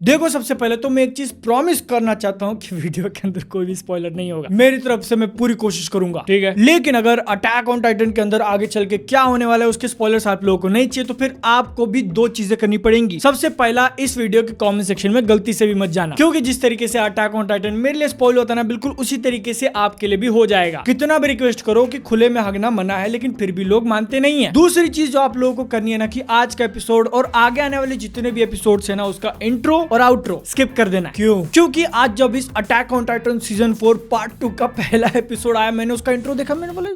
देखो, सबसे पहले तो मैं एक चीज प्रॉमिस करना चाहता हूँ कि वीडियो के अंदर कोई भी स्पॉइलर नहीं होगा। मेरी तरफ से मैं पूरी कोशिश करूंगा, ठीक है। लेकिन अगर अटैक ऑन टाइटन के अंदर आगे चल के क्या होने वाला है उसके स्पॉयलर्स आप लोगों को नहीं चाहिए तो फिर आपको भी दो चीजें करनी पड़ेंगी। सबसे पहला, इस वीडियो के कमेंट सेक्शन में गलती से भी मत जाना, क्योंकि जिस तरीके से अटैक ऑन टाइटन मेरे लिए स्पॉइल होता है ना, बिल्कुल उसी तरीके से आपके लिए भी हो जाएगा। कितना भी रिक्वेस्ट करो कि खुले में हगना मना है, लेकिन फिर भी लोग मानते नहीं है। दूसरी चीज जो आप लोगों को करनी है ना, कि आज का एपिसोड और आगे आने वाले जितने भी एपिसोड है ना, उसका इंट्रो और आउट्रो स्किप कर देना। क्यों? क्योंकि आज जब इस attack on Titan season 4 part 2 का पहला एपिसोड आया, मैंने उसका इंट्रो देखा, मैंने बोला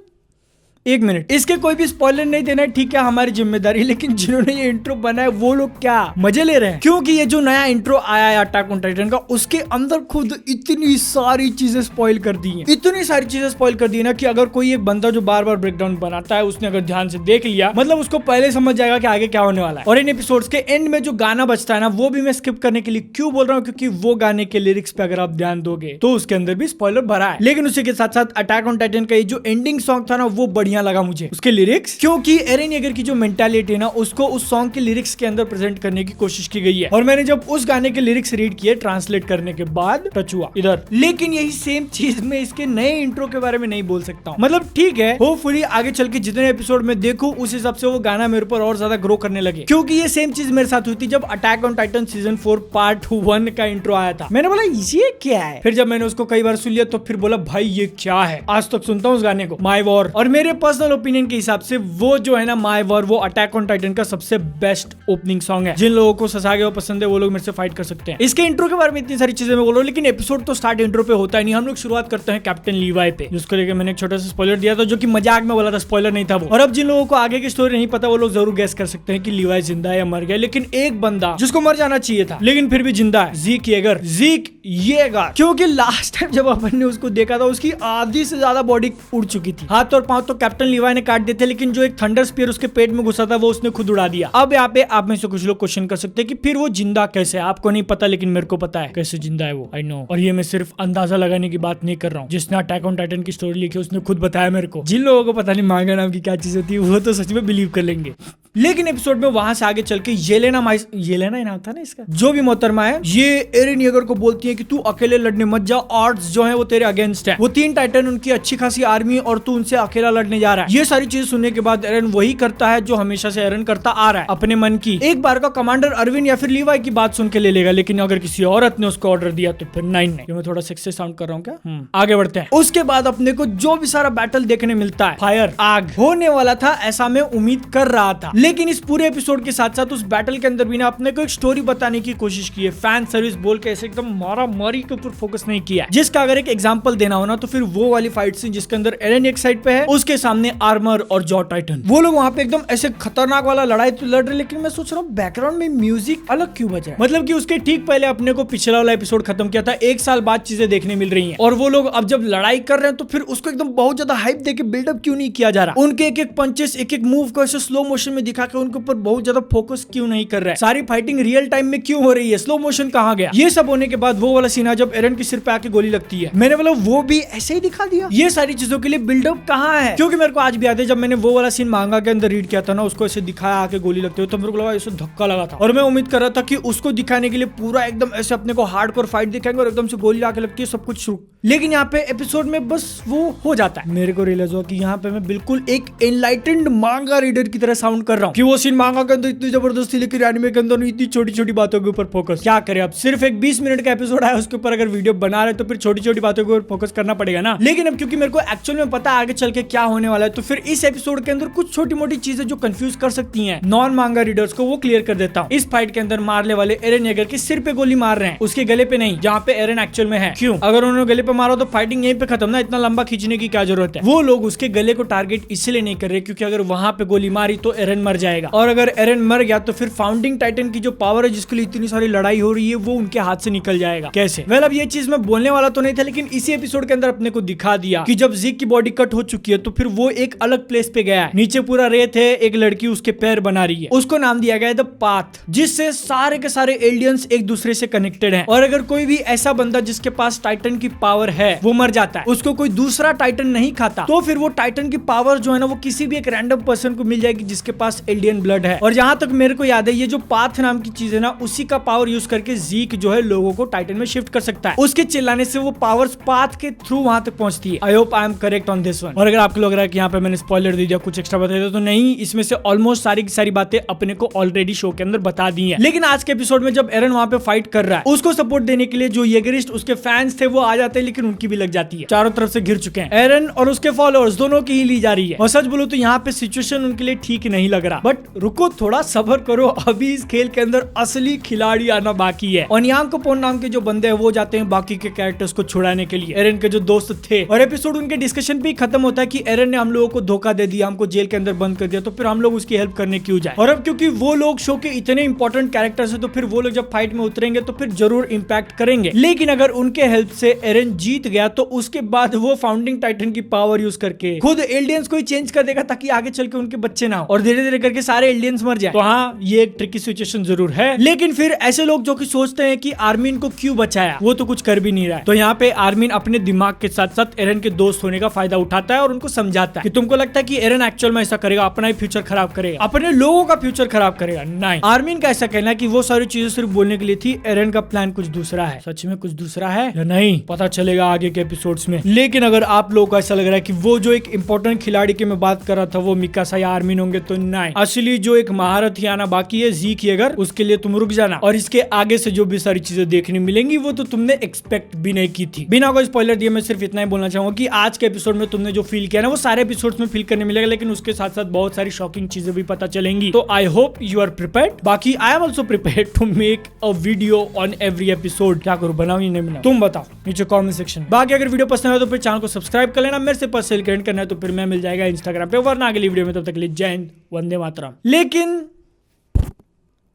एक मिनट, इसके कोई भी स्पॉइलर नहीं देना है, ठीक है, हमारी जिम्मेदारी। लेकिन जिन्होंने ये इंट्रो बनाया वो लोग क्या मजे ले रहे हैं? क्योंकि ये जो नया इंट्रो आया है अटैक ऑन टाइटन का, उसके अंदर खुद इतनी सारी चीजें स्पॉइल कर दी हैं, इतनी सारी चीजें स्पॉइल कर दी है ना, कि अगर कोई एक बंदा जो बार बार ब्रेकडाउन बनाता है, उसने अगर ध्यान से देख लिया, मतलब उसको पहले समझ जाएगा कि आगे क्या होने वाला है। और इन एपिसोड्स के एंड में जो गाना बचता है ना, वो भी मैं स्किप करने के लिए क्यों बोल रहा हूँ, क्योंकि वो गाने के लिरिक्स पे अगर आप ध्यान दोगे तो उसके अंदर भी स्पॉइलर भरा है। लेकिन उसी के साथ साथ अटैक ऑन टाइटन का ये जो एंडिंग सॉन्ग था ना, वो बढ़िया लगा मुझे, उसके लिरिक्स, क्योंकि एरन येगर की जो मेंटालिटी है ना, उसको उस सॉन्ग के लिरिक्स के अंदर प्रेजेंट करने की कोशिश की गई है। और मैंने जब उस गाने के लिरिक्स रीड किए ट्रांसलेट करने के बाद, टच हुआ इधर। लेकिन यही सेम चीज मैं इसके नए इंट्रो के बारे में नहीं बोल सकता हूँ। मतलब ठीक है, होपफुली आगे चल के जितने एपिसोड में देखूं उस हिसाब से वो गाना मेरे ऊपर और ज्यादा ग्रो करने लगे, क्योंकि ये सेम चीज मेरे साथ हुई थी जब attack on Titan season 4 part 1 का इंट्रो आया था। मैंने बोला ये क्या है, फिर जब मैंने उसको कई बार सुन लिया तो फिर बोला भाई ये क्या है। आज तक सुनता हूँ उस गाने को, माय वॉर। और मेरे पर्सनल ओपिनियन के हिसाब से वो जो है ना माय वॉर, वो अटैक ऑन टाइटन का सबसे बेस्ट ओपनिंग सॉन्ग है। जिन लोगों को ससागे वो पसंद है वो लोग मेरे से फाइट कर सकते हैं। इसके इंट्रो के बारे में इतनी सारी चीजें मैं बोल रहा हूँ, लेकिन एपिसोड तो स्टार्ट इंट्रो पे होता ही नहीं। हम लोग शुरुआत करते हैं कैप्टन लीवाई पे, जिसको लेकर मैंने एक छोटा सा स्पॉइलर दिया था, जो कि मजाक में बोला था, स्पॉइलर नहीं था वो। और अब जिन लोगों को आगे की स्टोरी नहीं पता वो लोग जरूर गेस कर सकते हैं कि लीवाई जिंदा है या मर गया। लेकिन एक बंदा जिसको मर जाना चाहिए था लेकिन फिर भी जिंदा है, ज़ीक येगर। क्योंकि लास्ट टाइम जब अपन ने उसको देखा था, उसकी आधी से ज्यादा बॉडी उड़ चुकी थी। हाथ और पांव तो कैप्टन लीवाई ने काट दिए थे, लेकिन जो एक थंडर स्पीयर उसके पेट में घुसा था वो उसने खुद उड़ा दिया। अब यहाँ पे आप में से कुछ लोग क्वेश्चन कर सकते हैं कि फिर वो जिंदा कैसे है? आपको नहीं पता, लेकिन मेरे को पता है कैसे जिंदा है वो, आई नो। और ये मैं सिर्फ अंदाजा लगाने की बात नहीं कर रहा हूँ। जिसने अटैक ऑन टाइटन की स्टोरी लिखी उसने खुद बताया मेरे को। जिन लोगों को पता नहीं मांगा नाम की क्या चीज होती है, वो तो सच में बिलीव कर लेंगे। लेकिन एपिसोड में वहां से आगे चल के येलेना ही नाम था ना इसका, जो भी मोहतरमा है, ये एरन येगर को बोलती है कि तू अकेले लड़ने मत जा, ऑड्स जो है वो तेरे अगेंस्ट है। वो 3 टाइटन, उनकी अच्छी खासी आर्मी, और तू उनसे अकेला लड़ने जा रहा है। ये सारी चीजें सुनने के बाद एरन वही करता है जो हमेशा से एरन करता आ रहा है, अपने मन की। एक बार का कमांडर अरविंद या फिर लीवाई की बात सुन के ले लेगा, लेकिन अगर किसी औरत ने उसको ऑर्डर दिया तो फिर नहीं। ये मैं थोड़ा सेक्सी साउंड कर रहा हूँ क्या? आगे बढ़ते हैं। उसके बाद अपने को जो भी सारा बैटल देखने मिलता है, फायर, आग होने वाला था, ऐसा मैं उम्मीद कर रहा था। लेकिन इस पूरे एपिसोड के साथ साथ उस बैटल के अंदर भी ना अपने को एक स्टोरी बताने की कोशिश की है। फैन सर्विस बोल के ऐसे एकदम मारा मारी के ऊपर फोकस नहीं किया, जिसका अगर एक एग्जांपल देना हो ना, तो फिर वो वाली फाइट सीन जिसके अंदर एरन एक साइड पे है, उसके सामने आर्मर और जॉ टाइटन, वो लोग वहां पे एकदम ऐसे खतरनाक वाला लड़ाई तो लड़ रहे। लेकिन मैं सोच रहा हूँ बैकग्राउंड में म्यूजिक अलग क्यों बजा है? मतलब कि उसके ठीक पहले अपने को पिछला वाला एपिसोड खत्म किया था, 1 साल बाद चीजें देखने मिल रही हैं, और वो लोग अब जब लड़ाई कर रहे हैं तो फिर उसको एकदम बहुत ज्यादा हाइप देके बिल्डअप क्यों नहीं किया जा रहा? उनके एक एक पंचेस, एक एक मूव को ऐसे स्लो मोशन में दिखा के उनके ऊपर बहुत ज्यादा फोकस क्यों नहीं कर रहा है? सारी फाइटिंग रियल टाइम में क्यों हो रही है? स्लो मोशन कहाँ गया? ये सब होने के बाद वो वाला सीन जब एरन के सिर पे आके गोली लगती है, मैंने बोला वो भी ऐसे ही दिखा दिया। ये सारी चीजों के लिए बिल्डअप कहाँ है? क्योंकि मेरे को आज भी याद है जब मैंने वो वाला सीन मांगा के अंदर रीड किया था ना, उसको ऐसे दिखाया आके गोली लगते हुए, तो मेरे को लगा ऐसे धक्का लगा था। और मैं उम्मीद कर रहा था कि उसको दिखाने के लिए पूरा एकदम ऐसे अपने को हार्डकोर फाइट दिखाएंगे और एकदम से गोली आके लगती है, सब कुछ शुरू। लेकिन यहाँ पे एपिसोड में बस वो हो जाता है। मेरे को रियलाइज हुआ कि यहाँ पे मैं बिल्कुल एक एनलाइटेंड मांगा रीडर की तरह साउंड कर रहा हूँ, कि वो सीन मांगा के अंदर इतनी जबरदस्ती, लेकिन एनिमे के अंदर इतनी छोटी छोटी बातों के ऊपर फोकस। क्या करें, अब सिर्फ एक 20 मिनट का एपिसोड है, उसके ऊपर अगर वीडियो बना रहे तो फिर छोटी छोटी बातों के ऊपर फोकस करना पड़ेगा ना। लेकिन अब क्योंकि मेरे को एक्चुअल में पता है आगे चल के क्या होने वाला है, तो फिर इस एपिसोड के अंदर कुछ छोटी मोटी चीजें जो कंफ्यूज कर सकती हैं नॉन मांगा रीडर्स को, वो क्लियर कर देता हूँ। इस फाइट के अंदर मारने वाले एरन येगर के सिर पे गोली मार रहे हैं, उसके गले पे नहीं, जहाँ पे एरन एक्चुअल में है। क्यों? अगर उन्होंने गले पे मारा तो फाइटिंग यहीं पे खत्म ना, इतना लंबा खींचने की क्या जरूरत है? वो लोग उसके गले को टारगेट इसलिए नहीं कर रहे क्योंकि अगर वहां पे गोली मारी तो एरन मर जाएगा, और अगर एरन मर गया तो फिर फाउंडिंग टाइटन की जो पावर है, जिसके लिए इतनी सारी लड़ाई हो रही है, वो उनके हाथ से निकल जाएगा। कैसे? वेल, अब ये चीज मैं बोलने वाला तो नहीं था, लेकिन इसी एपिसोड के अंदर अपने को दिखा दिया कि जब ज़ीक की बॉडी कट हो चुकी है तो फिर वो एक अलग प्लेस पे गया है। नीचे पूरा रेत है, एक लड़की उसके पैर बना रही है, उसको नाम दिया गया है द पाथ, जिससे सारे के सारे एलियंस एक दूसरे से कनेक्टेड हैं। और अगर कोई भी ऐसा बंदा जिसके पास टाइटन की पावर पावर है वो मर जाता है, उसको कोई दूसरा टाइटन नहीं खाता, तो फिर वो टाइटन की पावर जो है ना वो किसी भी एक रैंडम पर्सन को मिल जाएगी जिसके पास एल्डियन ब्लड है। और जहां तक मेरे को याद है ये जो पाथ नाम की चीज है ना उसी का पावर यूज करके ज़ीक जो है लोगों को टाइटन में शिफ्ट कर सकता है। उसके चिल्लाने से वो पावर्स पाथ के थ्रू वहां तक पहुंचती है। I hope I am correct on this one. और अगर आपको लग रहा है कि यहाँ पे मैंने स्पॉइलर दे दिया, कुछ एक्स्ट्रा बता दिया, तो नहीं, इसमें से ऑलमोस्ट सारी की सारी बातें अपने को ऑलरेडी शो के अंदर बता दी है। लेकिन आज के एपिसोड में जब एरन वहां पे फाइट कर रहा है उसको सपोर्ट देने के लिए जो येगरिस्ट उसके फैंस थे वो आ जाते हैं, लेकिन उनकी भी लग जाती है। चारों तरफ से घिर चुके हैं, एरन और उसके फॉलोअर्स दोनों की ही ली जा रही है। और सच बोलो तो यहाँ पे सिचुएशन उनके लिए ठीक नहीं लग रहा। बट रुको, थोड़ा सब्र करो, अभी इस खेल के अंदर असली खिलाड़ी आना बाकी है। ओनियांग कपोन नाम के जो बंदे हैं वो जाते हैं बाकी के कैरेक्टर्स को छुड़ाने के लिए, एरन के जो दोस्त थे। और एपिसोड उनके डिस्कशन भी खत्म होता है कि एरन ने हम लोगों को धोखा दे दिया, हमको जेल के अंदर बंद कर दिया, तो फिर हम लोग उसकी हेल्प करने क्यों जाए। और अब क्योंकि वो लोग शो के इतने इंपॉर्टेंट कैरेक्टर्स है तो फिर वो लोग जब फाइट में उतरेंगे तो फिर जरूर इंपैक्ट करेंगे। लेकिन अगर उनके हेल्प से एरन जीत गया तो उसके बाद वो फाउंडिंग टाइटन की पावर यूज करके खुद एलियंस को ही चेंज कर देगा ताकि आगे चल के उनके बच्चे ना हो और धीरे धीरे करके सारे एलियंस मर जाए। तो हाँ, ये एक ट्रिकी सिचुएशन जरूर है। लेकिन फिर ऐसे लोग जो कि सोचते हैं कि आर्मिन को क्यों बचाया, वो तो कुछ कर भी नहीं रहा है। तो यहाँ पे आर्मिन अपने दिमाग के साथ साथ एरन के दोस्त होने का फायदा उठाता है और उनको समझाता है कि तुमको लगता है कि एरन एक्चुअल में ऐसा करेगा, अपना ही फ्यूचर खराब करेगा, अपने लोगों का फ्यूचर खराब करेगा। नहीं, आर्मिन का ऐसा कहना है कि वो सारी चीजें सिर्फ बोलने के लिए थी, एरन का प्लान कुछ दूसरा है। सच में कुछ दूसरा है या नहीं पता चलेगा आगे के एपिसोड्स में। लेकिन अगर आप लोगों को ऐसा लग रहा है कि वो जो एक इंपॉर्टेंट खिलाड़ी की मैं बात कर रहा था वो मिकासा या आर्मिन होंगे, तो नहीं, असली जो एक महारत ही आना बाकी है, ज़ीक येगर, उसके लिए तुम रुक जाना। और इसके आगे से जो भी सारी चीजें देखने मिलेंगी वो तो तुमने एक्सपेक्ट भी नहीं की थी। बिना कोई स्पॉइलर दिए मैं सिर्फ इतना ही बोलना चाहूंगा कि आज के एपिसोड में तुमने जो फील किया ना वो सारे एपिसोड्स में फील करने मिलेगा, लेकिन उसके साथ साथ बहुत सारी शॉकिंग चीजें भी पता चलेंगी। तो I hope you are prepared. बाकी I am also prepared to make a video on every episode. क्या करूं, बनाऊं या नहीं बनाऊं, तुम बताओ नीचे कमेंट सेक्शन में। बाकी अगर वीडियो पसंद है तो फिर चैनल को सब्सक्राइब कर लेना। मेरे से पर्सनल कमेंट करना है तो फिर मैं मिल जाएगा इंस्टाग्राम पे, वरना अगली वीडियो में। तब तक के लिए जय हिंद, वंदे मातरम। लेकिन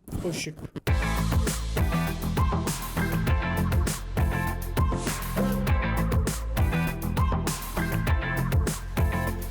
oh shit।